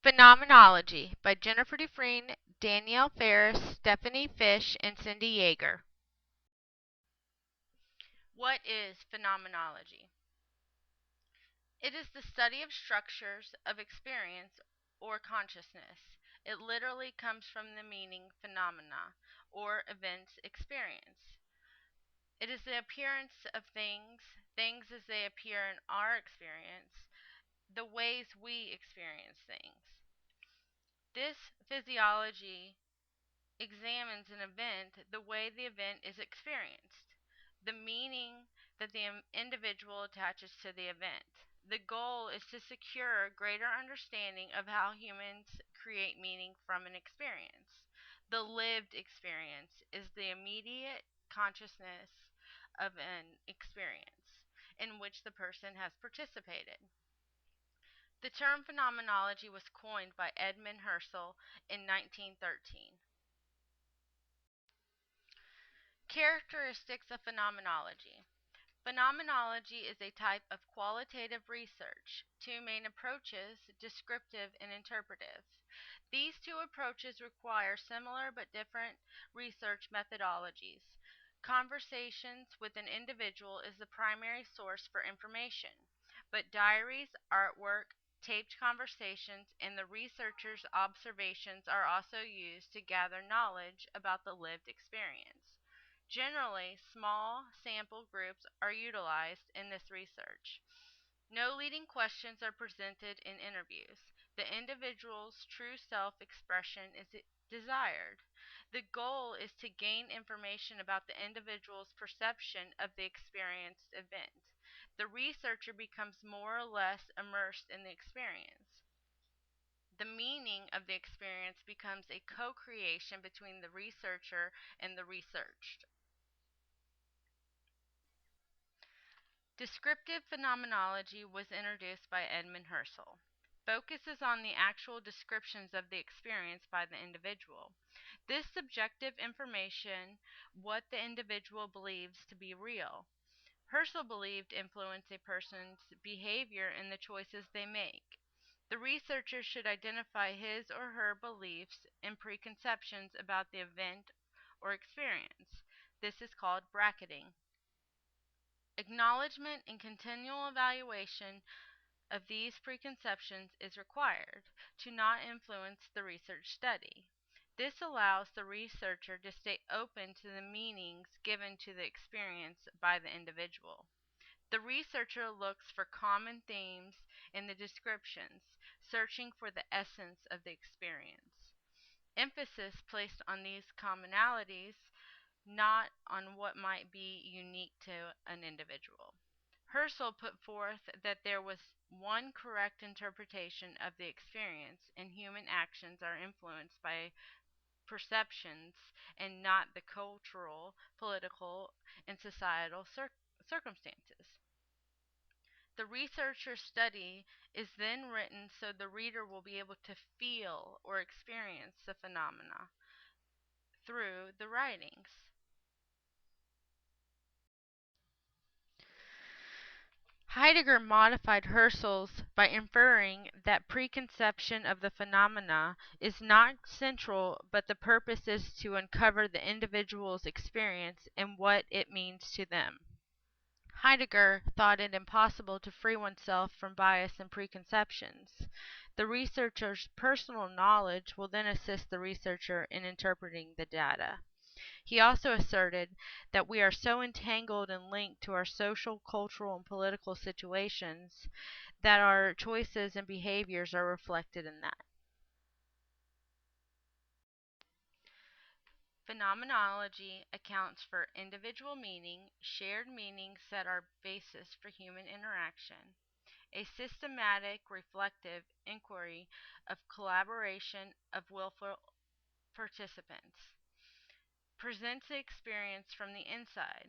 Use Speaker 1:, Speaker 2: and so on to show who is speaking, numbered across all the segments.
Speaker 1: Phenomenology by Jennifer Dufresne, Danielle Ferris, Stephanie Fish, and Cindy Yeager. What is phenomenology? It is the study of structures of experience or consciousness. It literally comes from the meaning phenomena or events experience. It is the appearance of things as they appear in our experience, the ways we experience things. This physiology examines an event the way the event is experienced, the meaning that the individual attaches to the event. The goal is to secure greater understanding of how humans create meaning from an experience. The lived experience is the immediate consciousness of an experience in which the person has participated. The term phenomenology was coined by Edmund Husserl in 1913. Characteristics of phenomenology. Phenomenology is a type of qualitative research. Two main approaches, descriptive and interpretive. These two approaches require similar but different research methodologies. Conversations with an individual is the primary source for information, but diaries, artwork, taped conversations, and the researcher's observations are also used to gather knowledge about the lived experience. Generally, small sample groups are utilized in this research. No leading questions are presented in interviews. The individual's true self-expression is desired. The goal is to gain information about the individual's perception of the experienced event. The researcher becomes more or less immersed in the experience. The meaning of the experience becomes a co-creation between the researcher and the researched. Descriptive phenomenology was introduced by Edmund Husserl. Focuses on the actual descriptions of the experience by the individual. This subjective information, what the individual believes to be real. Husserl believed influence a person's behavior and the choices they make. The researcher should identify his or her beliefs and preconceptions about the event or experience. This is called bracketing. Acknowledgement and continual evaluation of these preconceptions is required to not influence the research study. This allows the researcher to stay open to the meanings given to the experience by the individual. The researcher looks for common themes in the descriptions, searching for the essence of the experience. Emphasis placed on these commonalities, not on what might be unique to an individual. Husserl put forth that there was one correct interpretation of the experience, and human actions are influenced by perceptions and not the cultural, political, and societal circumstances. The researcher's study is then written so the reader will be able to feel or experience the phenomena through the writings. Heidegger modified Husserl's by inferring that preconception of the phenomena is not central, but the purpose is to uncover the individual's experience and what it means to them. Heidegger thought it impossible to free oneself from bias and preconceptions. The researcher's personal knowledge will then assist the researcher in interpreting the data. He also asserted that we are so entangled and linked to our social, cultural, and political situations that our choices and behaviors are reflected in that. Phenomenology accounts for individual meaning, shared meanings that are basis for human interaction, a systematic, reflective inquiry of collaboration of willful participants, presents the experience from the inside.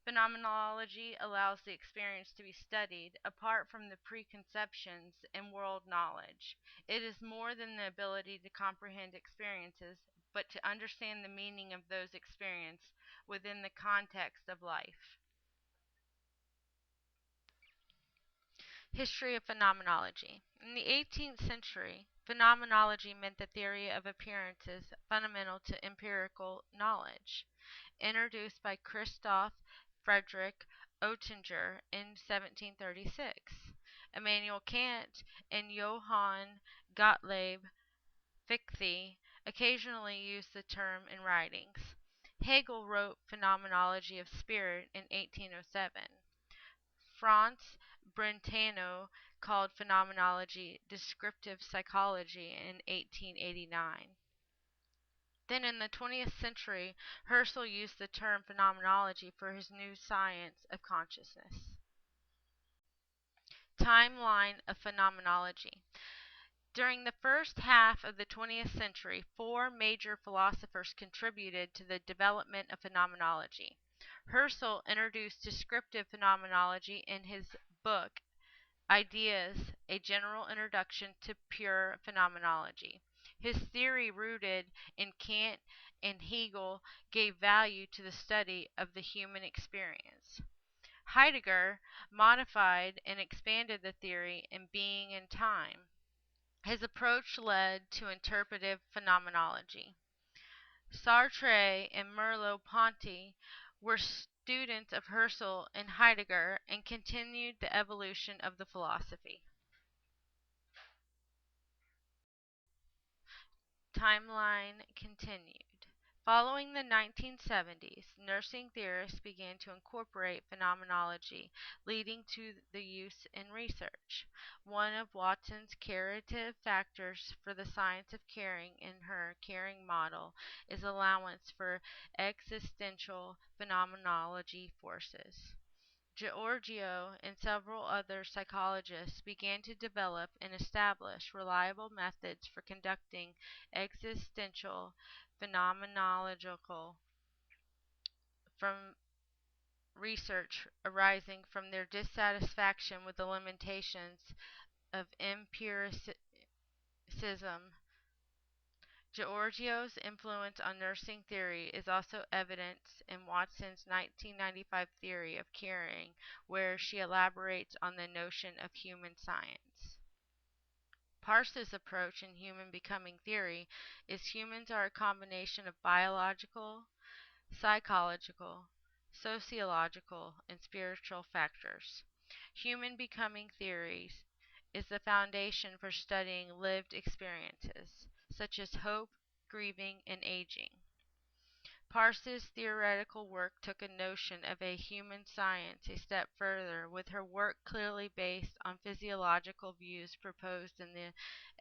Speaker 1: Phenomenology allows the experience to be studied apart from the preconceptions and world knowledge. It is more than the ability to comprehend experiences, but to understand the meaning of those experiences within the context of life. History of phenomenology. In the 18th century, phenomenology meant the theory of appearances fundamental to empirical knowledge, introduced by Christoph Friedrich Oetinger in 1736. Immanuel Kant and Johann Gottlieb Fichte occasionally used the term in writings. Hegel wrote Phenomenology of Spirit in 1807. Franz Brentano called phenomenology descriptive psychology in 1889. Then in the 20th century, Husserl used the term phenomenology for his new science of consciousness. Timeline of phenomenology. During the first half of the 20th century, four major philosophers contributed to the development of phenomenology. Husserl introduced descriptive phenomenology in his book Ideas, a General Introduction to Pure Phenomenology. His theory, rooted in Kant and Hegel, gave value to the study of the human experience. Heidegger modified and expanded the theory in Being and Time. His approach led to interpretive phenomenology. Sartre and Merleau-Ponty were students of Husserl and Heidegger and continued the evolution of the philosophy. Timeline continued. Following the 1970s, nursing theorists began to incorporate phenomenology, leading to the use in research. One of Watson's curative factors for the science of caring in her caring model is allowance for existential phenomenology forces. Giorgio and several other psychologists began to develop and establish reliable methods for conducting existential phenomenological from research arising from their dissatisfaction with the limitations of empiricism. Giorgio's influence on nursing theory is also evident in Watson's 1995 theory of caring, where she elaborates on the notion of human science. Parse's approach in human becoming theory is humans are a combination of biological, psychological, sociological, and spiritual factors. Human becoming theories is the foundation for studying lived experiences, such as hope, grieving, and aging. Parse's theoretical work took a notion of a human science a step further, with her work clearly based on physiological views proposed in the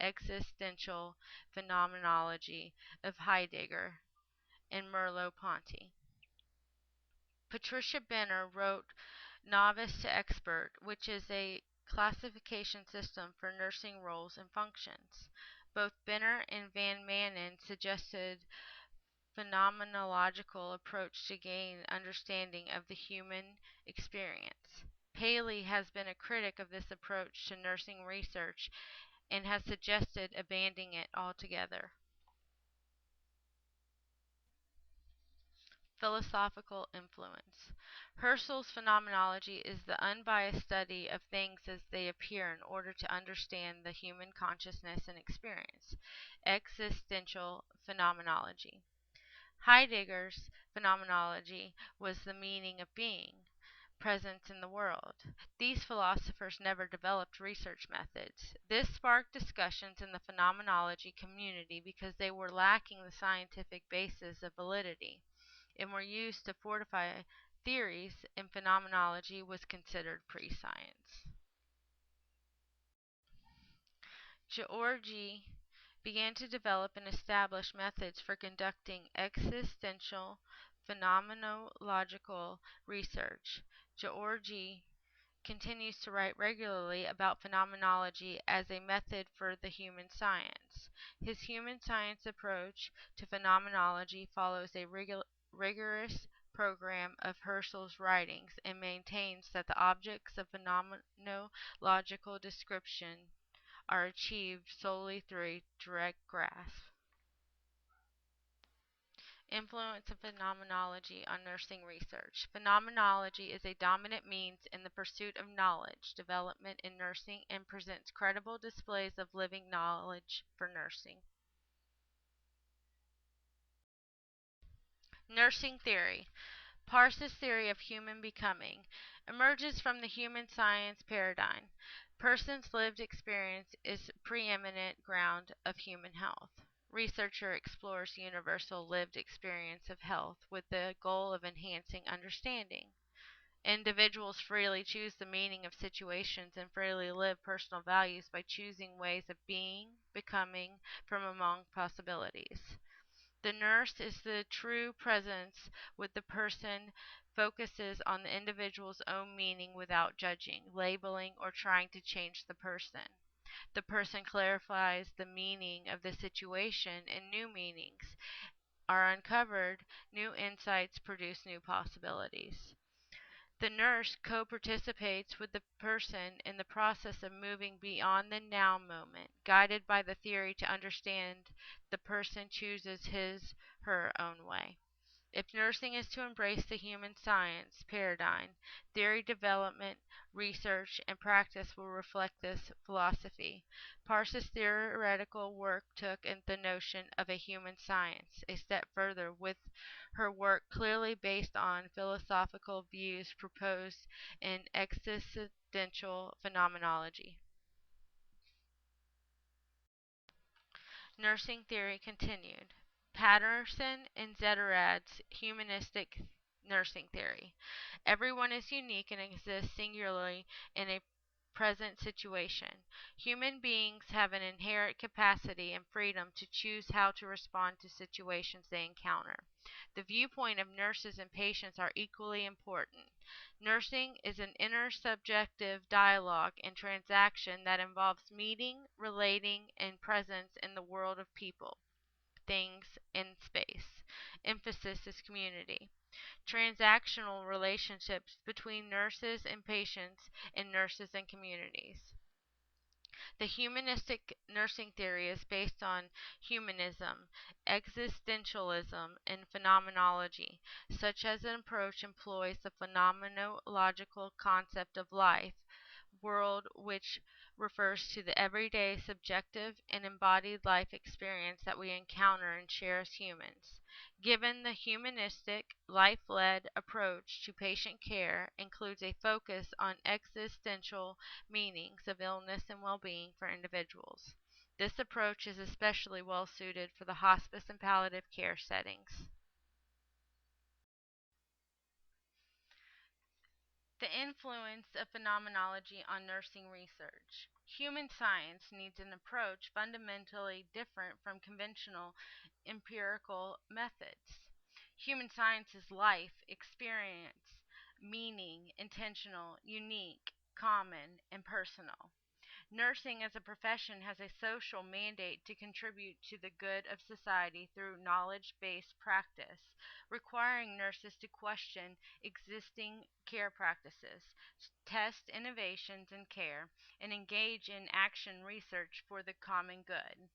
Speaker 1: existential phenomenology of Heidegger and Merleau-Ponty. Patricia Benner wrote Novice to Expert, which is a classification system for nursing roles and functions. Both Benner and Van Manen suggested phenomenological approach to gain understanding of the human experience. Paley has been a critic of this approach to nursing research and has suggested abandoning it altogether. Philosophical influence. Husserl's phenomenology is the unbiased study of things as they appear in order to understand the human consciousness and experience. Existential phenomenology. Heidegger's phenomenology was the meaning of being, presence in the world. These philosophers never developed research methods. This sparked discussions in the phenomenology community because they were lacking the scientific basis of validity and were used to fortify theories, and phenomenology was considered pre-science. Georgi began to develop and establish methods for conducting existential phenomenological research. Georgi continues to write regularly about phenomenology as a method for the human science. His human science approach to phenomenology follows a rigorous program of Husserl's writings and maintains that the objects of phenomenological description are achieved solely through a direct grasp. Influence of phenomenology on nursing research. Phenomenology is a dominant means in the pursuit of knowledge development in nursing and presents credible displays of living knowledge for nursing. Nursing theory. Parse's theory of human becoming emerges from the human science paradigm. Person's lived experience is preeminent ground of human health. Researcher explores universal lived experience of health with the goal of enhancing understanding. Individuals freely choose the meaning of situations and freely live personal values by choosing ways of being, becoming from among possibilities. The nurse is the true presence with the person, focuses on the individual's own meaning without judging, labeling, or trying to change the person. The person clarifies the meaning of the situation, and new meanings are uncovered, new insights produce new possibilities. The nurse co participates with the person in the process of moving beyond the now moment, guided by the theory to understand the person chooses her own way. If nursing is to embrace the human science paradigm, theory development, research, and practice will reflect this philosophy. Parse's theoretical work took the notion of a human science a step further, with her work clearly based on philosophical views proposed in existential phenomenology. Nursing theory continued. Patterson and Zetterad's humanistic nursing theory. Everyone is unique and exists singularly in a present situation. Human beings have an inherent capacity and freedom to choose how to respond to situations they encounter. The viewpoint of nurses and patients are equally important. Nursing is an intersubjective dialogue and transaction that involves meeting, relating, and presence in the world of people, things, and space. Emphasis is community. Transactional relationships between nurses and patients and nurses and communities. The humanistic nursing theory is based on humanism, existentialism, and phenomenology, such as an approach employs the phenomenological concept of life, world, which refers to the everyday subjective and embodied life experience that we encounter and share as humans. Given the humanistic, life led approach to patient care includes a focus on existential meanings of illness and well being for individuals. This approach is especially well suited for the hospice and palliative care settings. The influence of phenomenology on nursing research. Human science needs an approach fundamentally different from conventional empirical methods. Human science is life, experience, meaning, intentional, unique, common, and personal. Nursing as a profession has a social mandate to contribute to the good of society through knowledge based practice, requiring nurses to question existing care practices, test innovations in care, and engage in action research for the common good.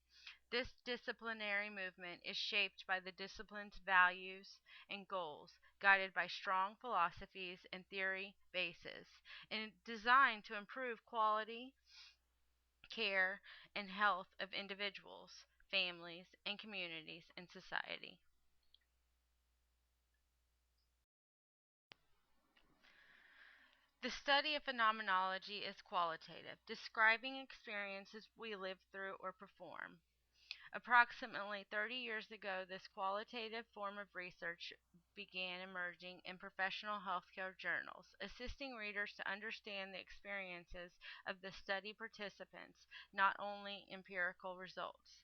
Speaker 1: This disciplinary movement is shaped by the discipline's values and goals, guided by strong philosophies and theory bases, and designed to improve quality, care, and health of individuals, families, and communities in society. The study of phenomenology is qualitative, describing experiences we live through or perform. Approximately 30 years ago, this qualitative form of research began emerging in professional healthcare journals, assisting readers to understand the experiences of the study participants, not only empirical results.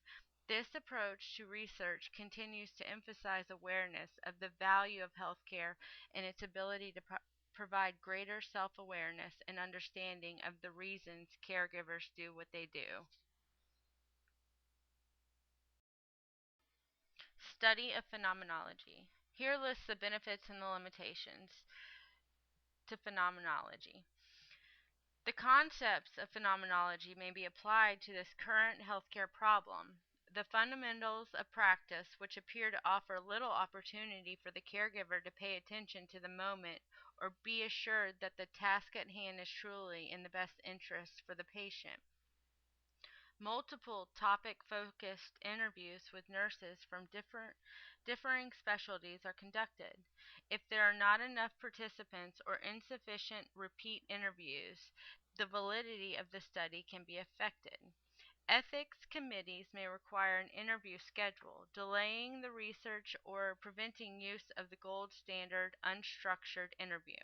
Speaker 1: This approach to research continues to emphasize awareness of the value of healthcare and its ability to provide greater self awareness and understanding of the reasons caregivers do what they do. Study of phenomenology. Here lists the benefits and the limitations to phenomenology. The concepts of phenomenology may be applied to this current healthcare problem. The fundamentals of practice, which appear to offer little opportunity for the caregiver to pay attention to the moment or be assured that the task at hand is truly in the best interest for the patient. Multiple topic-focused interviews with nurses from differing specialties are conducted. If there are not enough participants or insufficient repeat interviews, the validity of the study can be affected. Ethics committees may require an interview schedule, delaying the research or preventing use of the gold standard unstructured interview.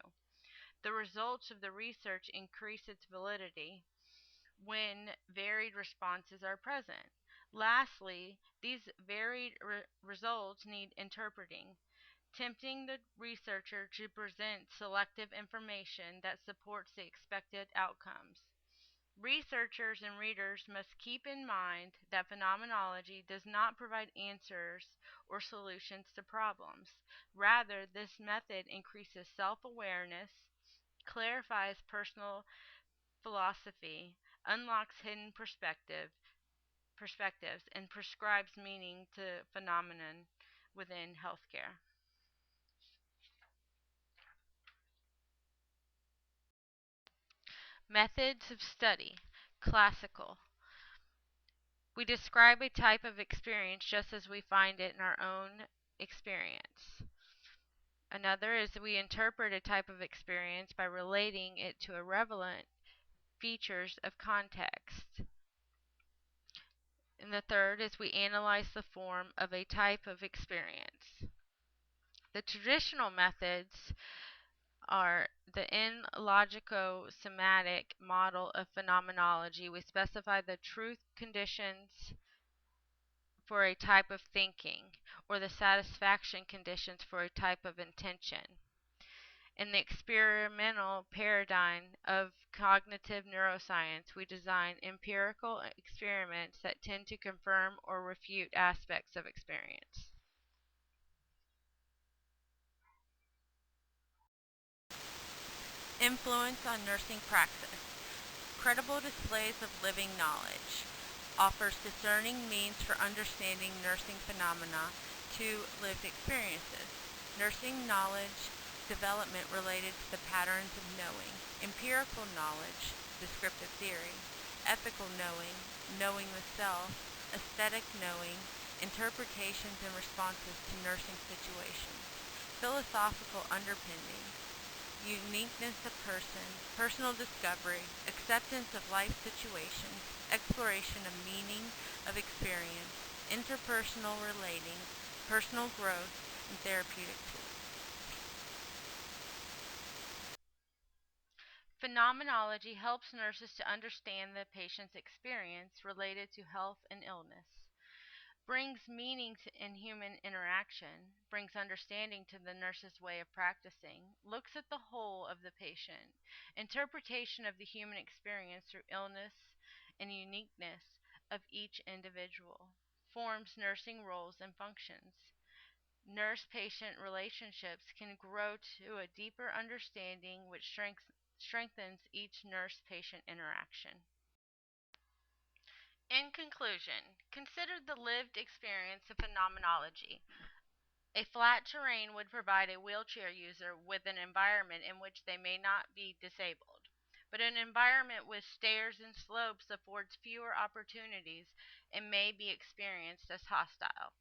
Speaker 1: The results of the research increase its validity when varied responses are present. Lastly, these varied results need interpreting, tempting the researcher to present selective information that supports the expected outcomes. Researchers and readers must keep in mind that phenomenology does not provide answers or solutions to problems. Rather, this method increases self-awareness, clarifies personal philosophy, unlocks hidden perspectives, and prescribes meaning to phenomenon within healthcare. Methods of study. Classical. We describe a type of experience just as we find it in our own experience. Another is we interpret a type of experience by relating it to irrelevant features of context. And the third is we analyze the form of a type of experience. The traditional methods are the logico-semantic model of phenomenology. We specify the truth conditions for a type of thinking, or the satisfaction conditions for a type of intention. In the experimental paradigm of cognitive neuroscience, we design empirical experiments that tend to confirm or refute aspects of experience. Influence on nursing practice. Credible displays of living knowledge. Offers discerning means for understanding nursing phenomena to lived experiences. Nursing knowledge development related to the patterns of knowing. Empirical knowledge, descriptive theory. Ethical knowing, knowing the self. Aesthetic knowing, interpretations and responses to nursing situations. Philosophical underpinning, uniqueness of person, personal discovery, acceptance of life situations, exploration of meaning of experience, interpersonal relating, personal growth, and therapeutic tools. Phenomenology helps nurses to understand the patient's experience related to health and illness, brings meaning in human interaction, brings understanding to the nurse's way of practicing, looks at the whole of the patient, interpretation of the human experience through illness and uniqueness of each individual, forms nursing roles and functions. Nurse-patient relationships can grow to a deeper understanding which strengthens each nurse-patient interaction. In conclusion, consider the lived experience of phenomenology. A flat terrain would provide a wheelchair user with an environment in which they may not be disabled, but an environment with stairs and slopes affords fewer opportunities and may be experienced as hostile.